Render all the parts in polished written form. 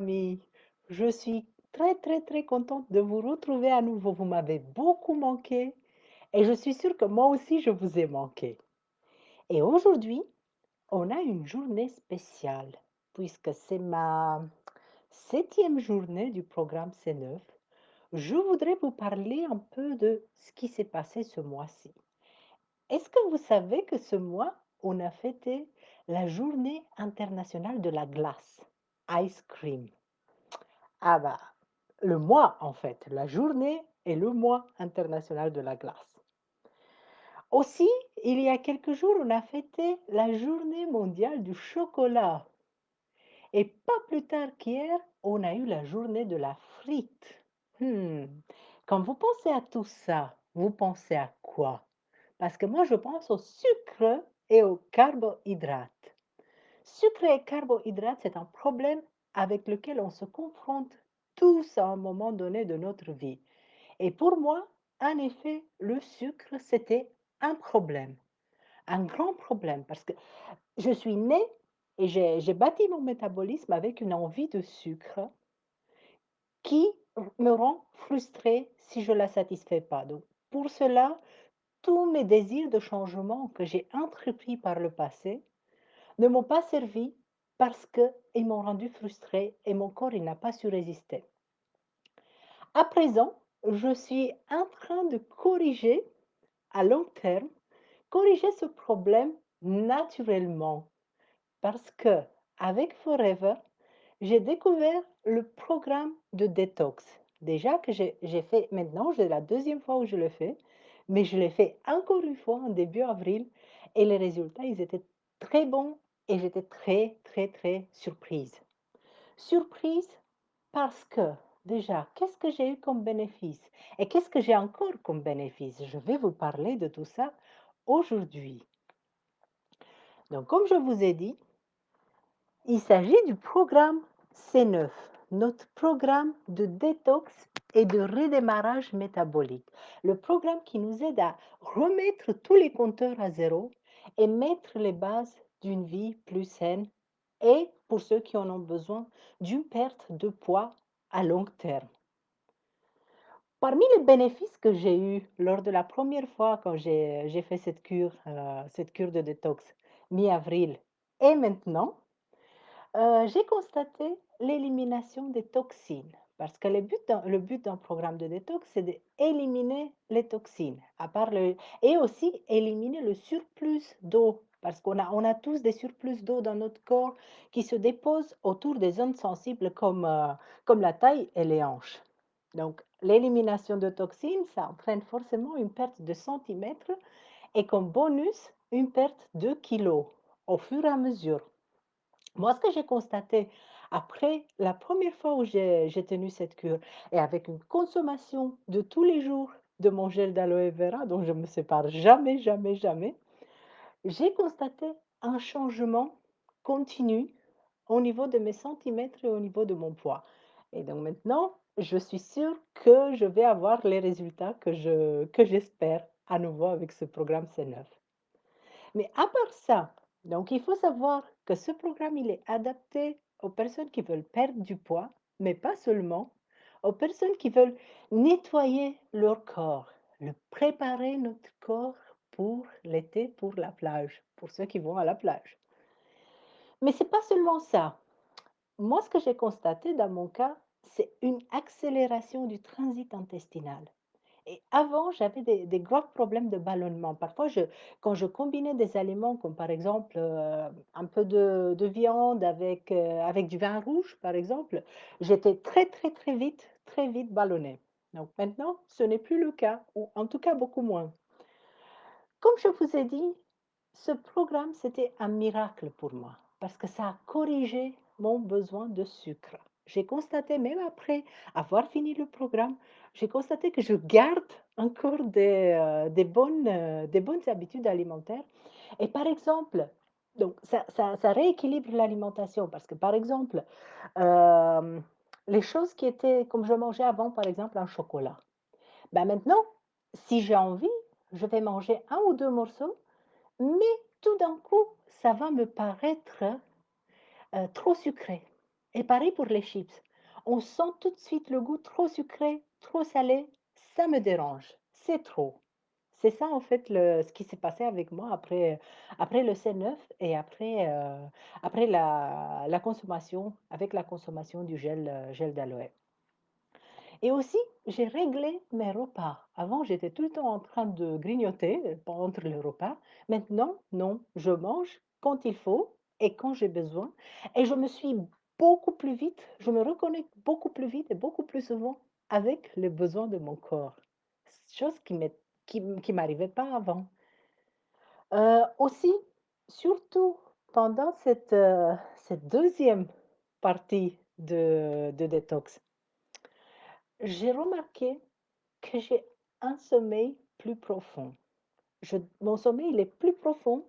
amis, je suis très très très contente de vous retrouver à nouveau. Vous m'avez beaucoup manqué et je suis sûre que moi aussi je vous ai manqué. Et aujourd'hui, on a une journée spéciale puisque c'est ma septième journée du programme C9. Je voudrais vous parler un peu de ce qui s'est passé ce mois-ci. Est-ce que vous savez que ce mois, on a fêté la journée internationale de la glace, ice cream? Ah bah, le mois en fait, la journée et le mois international de la glace. Aussi, il y a quelques jours, on a fêté la journée mondiale du chocolat. Et pas plus tard qu'hier, on a eu la journée de la frite. Hmm. Quand vous pensez à tout ça, vous pensez à quoi? Parce que moi, je pense au sucre et aux carbohydrates. Sucre et carbohydrates, c'est un problème avec lequel on se confronte tous à un moment donné de notre vie. Et pour moi, en effet, le sucre, c'était un grand problème, parce que je suis née et j'ai bâti mon métabolisme avec une envie de sucre qui me rend frustrée si je ne la satisfais pas. Donc, pour cela, tous mes désirs de changement que j'ai entrepris par le passé ne m'ont pas servi parce qu'ils m'ont rendu frustrée et mon corps il n'a pas su résister. À présent, je suis en train de corriger à long terme, corriger ce problème naturellement parce que avec Forever, j'ai découvert le programme de détox. Déjà que j'ai fait maintenant, c'est la deuxième fois où je le fais, mais je l'ai fait encore une fois en début avril et les résultats, ils étaient très bons et j'étais très, très, très surprise. Surprise parce que déjà, qu'est-ce que j'ai eu comme bénéfice et qu'est-ce que j'ai encore comme bénéfice? Je vais vous parler de tout ça aujourd'hui. Donc, comme je vous ai dit, il s'agit du programme C9, notre programme de détox et de redémarrage métabolique. Le programme qui nous aide à remettre tous les compteurs à zéro et mettre les bases d'une vie plus saine et, pour ceux qui en ont besoin, d'une perte de poids à long terme. Parmi les bénéfices que j'ai eus lors de la première fois quand j'ai fait cette cure de détox mi-avril et maintenant, j'ai constaté l'élimination des toxines, parce que le but d'un programme de détox, c'est d'éliminer les toxines, à part et aussi éliminer le surplus d'eau, parce on a tous des surplus d'eau dans notre corps qui se déposent autour des zones sensibles comme la taille et les hanches. Donc, l'élimination de toxines, ça entraîne forcément une perte de centimètres et comme bonus, une perte de kilos au fur et à mesure. Moi, ce que j'ai constaté après la première fois où j'ai tenu cette cure et avec une consommation de tous les jours de mon gel d'aloe vera dont je ne me sépare jamais, jamais, jamais, j'ai constaté un changement continu au niveau de mes centimètres et au niveau de mon poids. Et donc maintenant, je suis sûre que je vais avoir les résultats que j'espère à nouveau avec ce programme C9. Mais à part ça, donc il faut savoir que ce programme, il est adapté aux personnes qui veulent perdre du poids, mais pas seulement, aux personnes qui veulent nettoyer leur corps, le préparer notre corps pour l'été, pour la plage, pour ceux qui vont à la plage. Mais c'est pas seulement ça. Moi, ce que j'ai constaté dans mon cas, c'est une accélération du transit intestinal. Et avant, j'avais des graves problèmes de ballonnement. Parfois, quand je combinais des aliments comme par exemple un peu de viande avec du vin rouge, par exemple, j'étais très, très, très vite ballonnée. Donc maintenant, ce n'est plus le cas, ou en tout cas beaucoup moins. Comme je vous ai dit, ce programme, c'était un miracle pour moi parce que ça a corrigé mon besoin de sucre. J'ai constaté, même après avoir fini le programme, j'ai constaté que je garde encore des bonnes habitudes alimentaires. Et par exemple, donc ça rééquilibre l'alimentation parce que par exemple, euh, les choses qui étaient comme je mangeais avant, par exemple un chocolat, ben maintenant, si j'ai envie, je vais manger un ou 2 morceaux, mais tout d'un coup, ça va me paraître, trop sucré Et pareil pour les chips. On sent tout de suite le goût trop sucré, trop salé, ça me dérange, c'est trop. C'est ça en fait ce qui s'est passé avec moi après le C9 et après la consommation, avec la consommation du gel d'aloe. Et aussi, j'ai réglé mes repas. Avant, j'étais tout le temps en train de grignoter entre les repas. Maintenant, non, je mange quand il faut et quand j'ai besoin. Et je me suis beaucoup plus vite, je me reconnecte beaucoup plus vite et beaucoup plus souvent avec les besoins de mon corps. Chose qui m'arrivait pas avant. Aussi, surtout pendant cette deuxième partie de détox, j'ai remarqué que j'ai un sommeil plus profond. Mon sommeil, il est plus profond,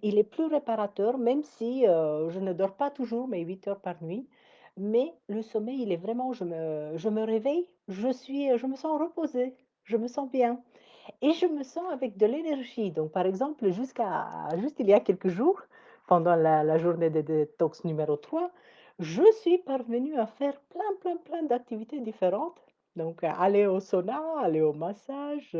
il est plus réparateur, même si je ne dors pas toujours mes 8 heures par nuit. Mais le sommeil, il est vraiment, je me réveille, je me sens reposée, je me sens bien. Et je me sens avec de l'énergie. Donc, par exemple, juste il y a quelques jours, pendant la journée de détox numéro 3, je suis parvenue à faire plein d'activités différentes. Donc, aller au sauna, aller au massage,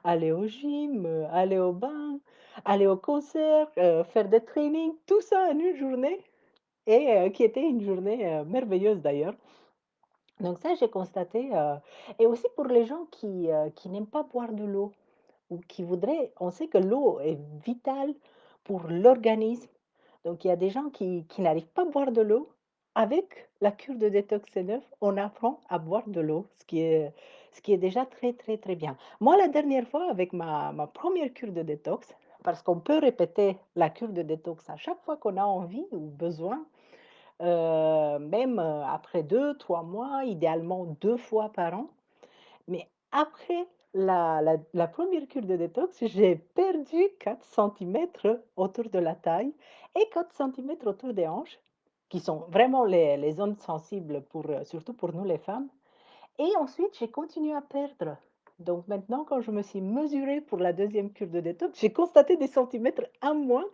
aller au gym, aller au bain, aller au concert, faire des trainings, tout ça en une journée et qui était une journée merveilleuse d'ailleurs. Donc ça, j'ai constaté, et aussi pour les gens qui n'aiment pas boire de l'eau ou qui voudraient, on sait que l'eau est vitale pour l'organisme. Donc il y a des gens qui n'arrivent pas à boire de l'eau. Avec la cure de détox C9, on apprend à boire de l'eau, ce qui est déjà très bien. Moi, la dernière fois, avec ma première cure de détox, parce qu'on peut répéter la cure de détox à chaque fois qu'on a envie ou besoin, même, après 2 3 mois, idéalement 2 fois par an. Mais après la 1 cure de détox, j'ai perdu 4 centimètres autour de la taille et 4 centimètres autour des hanches, qui sont vraiment les zones sensibles surtout pour nous les femmes. Et ensuite, j'ai continué à perdre. Donc maintenant, quand je me suis mesurée pour la deuxième cure de détox, j'ai constaté des centimètres en moins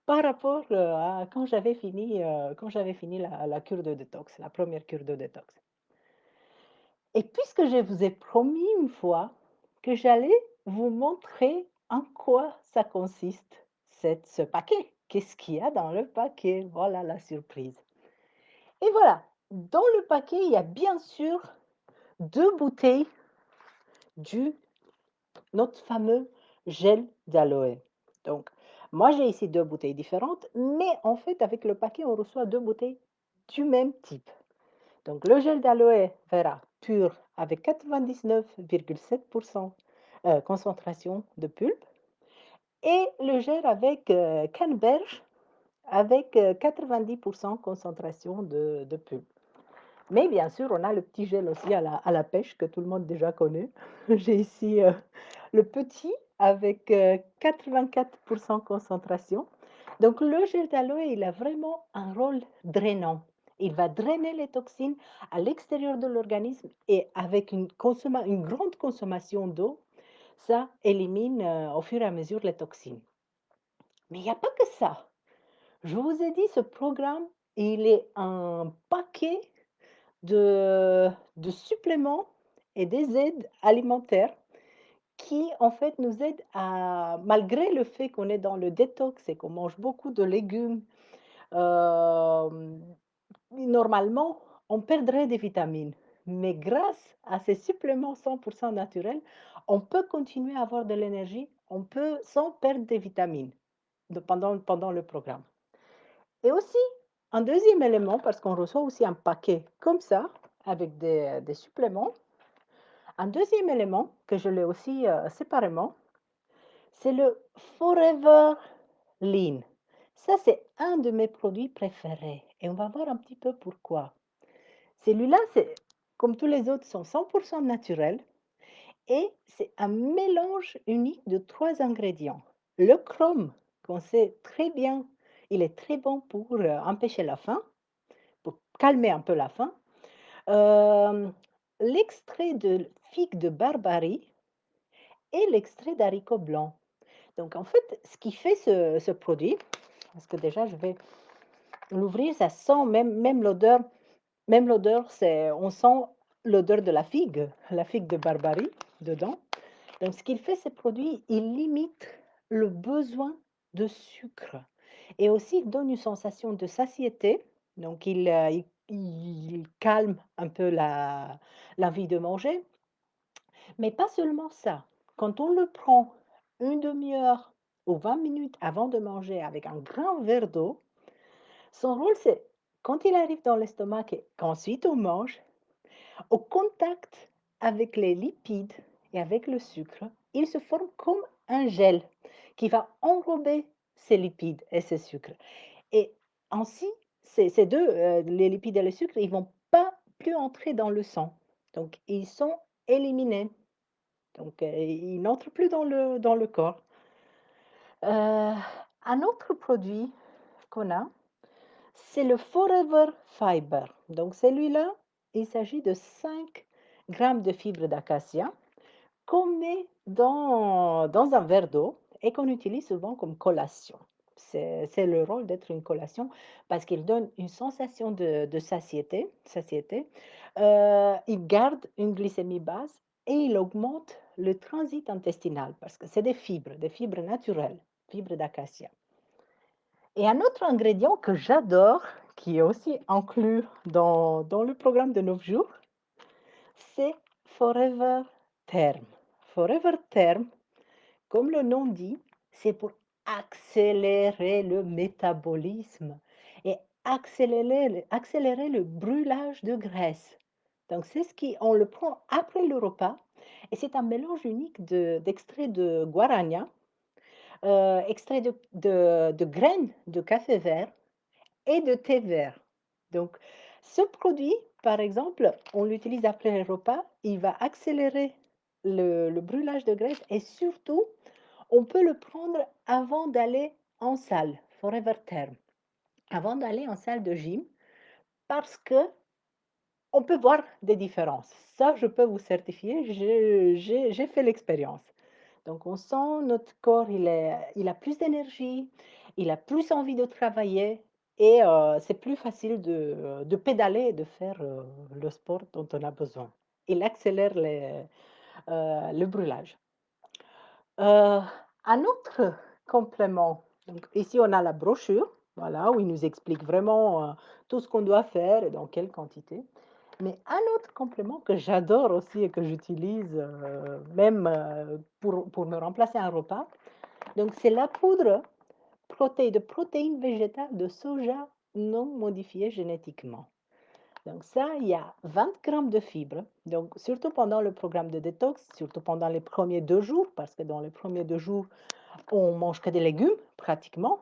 par rapport, à quand j'avais fini la cure de détox, la première cure de détox. Et puisque je vous ai promis une fois que j'allais vous montrer en quoi ça consiste, ce paquet. Qu'est-ce qu'il y a dans le paquet? Voilà la surprise. Et voilà, dans le paquet, il y a bien sûr 2 bouteilles du notre fameux gel d'aloe. Donc, moi, j'ai ici 2 bouteilles différentes, mais en fait, avec le paquet, on reçoit 2 bouteilles du même type. Donc, le gel d'aloe vera pur avec 99,7% concentration de pulpe et le gel avec canneberge avec 90% concentration de pulpe. Mais bien sûr, on a le petit gel aussi à la pêche que tout le monde déjà connaît. J'ai ici le petit avec 84% concentration. Donc le gel d'aloe, il a vraiment un rôle drainant. Il va drainer les toxines à l'extérieur de l'organisme et avec une grande consommation d'eau, ça élimine au fur et à mesure les toxines. Mais il n'y a pas que ça. Je vous ai dit, ce programme, il est un paquet de suppléments et des aides alimentaires qui, en fait, nous aident à malgré le fait qu'on est dans le détox et qu'on mange beaucoup de légumes, hem, normalement, on perdrait des vitamines. Mais grâce à ces suppléments 100% naturels, on peut continuer à avoir de l'énergie, on peut sans perdre des vitamines pendant le programme. Et aussi, un deuxième élément, parce qu'on reçoit aussi un paquet comme ça, avec des suppléments. Un deuxième élément, que je l'ai aussi séparément, c'est le Forever Lean. Ça, c'est un de mes produits préférés. Et on va voir un petit peu pourquoi. Celui-là, c'est, comme tous les autres, sont 100% naturels. Et c'est un mélange unique de 3 ingrédients. Le chrome, qu'on sait très bien, il est très bon pour empêcher la faim, pour calmer un peu la faim. L'extrait de figue de Barbarie et l'extrait d'haricots blancs. Donc en fait, ce qui fait ce produit, parce que déjà je vais l'ouvrir, ça sent même l'odeur, Même l'odeur, on sent l'odeur de la figue de Barbarie dedans. Donc ce qu'il fait, ces produits, il limite le besoin de sucre et aussi il donne une sensation de satiété. Donc il calme un peu la l'envie de manger, mais pas seulement ça. Quand on le prend une demi heure ou 20 minutes avant de manger avec un grand verre d'eau, son rôle, c'est quand il arrive dans l'estomac et qu'ensuite on mange, au contact avec les lipides et avec le sucre, il se forme comme un gel qui va enrober ces lipides et ces sucres. Et ainsi, ces 2, les lipides et le sucre, ils vont pas plus entrer dans le sang. Donc ils sont éliminés. Donc ils n'entrent plus dans le corps. Un autre produit qu'on a, c'est le Forever Fiber. Donc celui-là, il s'agit de 5 grammes de fibres d'acacia qu'on met dans un verre d'eau et qu'on utilise souvent comme collation. C'est le rôle d'être une collation parce qu'il donne une sensation de satiété. Il garde une glycémie basse et il augmente le transit intestinal parce que c'est des fibres naturelles, fibres d'acacia. Et un autre ingrédient que j'adore, qui est aussi inclus dans le programme de 9 jours, c'est Forever Term. Forever Term, comme le nom dit, c'est pour accélérer le métabolisme et accélérer le brûlage de graisse. Donc c'est ce qui on le prend après le repas et c'est un mélange unique d'extrait de guarana, extrait de graines de café vert et de thé vert. Donc, ce produit, par exemple, on l'utilise après les repas, il va accélérer le brûlage de graisse et surtout, on peut le prendre avant d'aller en salle, Forever Term, avant d'aller en salle de gym, parce que on peut voir des différences. Ça, je peux vous certifier, j'ai fait l'expérience. Donc on sent notre corps, il a plus d'énergie, il a plus envie de travailler et c'est plus facile de pédaler et de faire, le sport dont on a besoin. Il accélère le brûlage. Un autre complément, donc ici on a la brochure, voilà, où il nous explique vraiment, tout ce qu'on doit faire et dans quelle quantité. Mais un autre complément que j'adore aussi et que j'utilise, même, pour me remplacer un repas, donc c'est la poudre de protéines végétales de soja non modifiées génétiquement. Donc ça, il y a 20 grammes de fibres, donc surtout pendant le programme de détox, surtout pendant les premiers 2 jours, parce que dans les premiers 2 jours, on mange que des légumes pratiquement.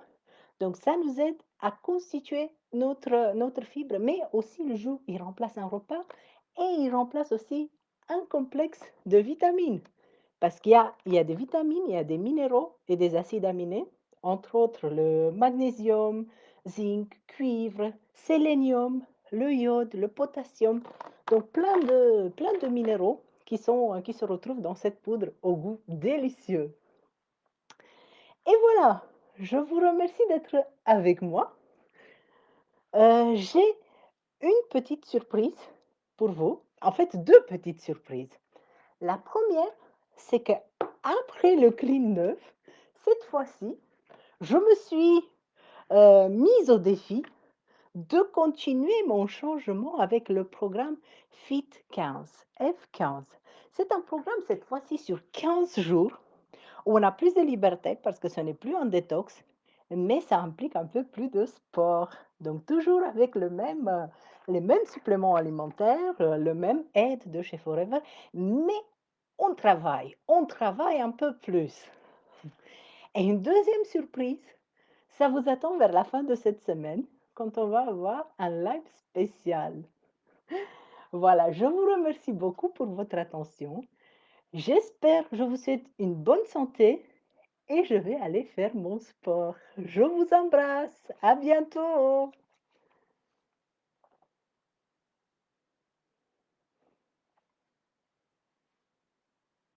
Donc ça nous aide à constituer notre fibre, mais aussi le jour, il remplace un repas et il remplace aussi un complexe de vitamines. Parce il y a des vitamines, il y a des minéraux et des acides aminés, entre autres le magnésium, zinc, cuivre, sélénium, le iode, le potassium. Donc plein de minéraux qui se retrouvent dans cette poudre au goût délicieux. Et voilà, je vous remercie d'être avec moi. J'ai une petite surprise pour vous, en fait 2 petites surprises. La première, c'est qu'après le clean neuf, cette fois-ci, je me suis, mise au défi de continuer mon changement avec le programme Fit 15, F15. C'est un programme cette fois-ci sur 15 jours où on a plus de liberté parce que ce n'est plus un détox, mais ça implique un peu plus de sport. Donc toujours avec les mêmes suppléments alimentaires, le même aide de chez Forever, mais on travaille un peu plus. Et une deuxième surprise, ça vous attend vers la fin de cette semaine, quand on va avoir un live spécial. Voilà, je vous remercie beaucoup pour votre attention. Je vous souhaite une bonne santé et je vais aller faire mon sport. Je vous embrasse. À bientôt.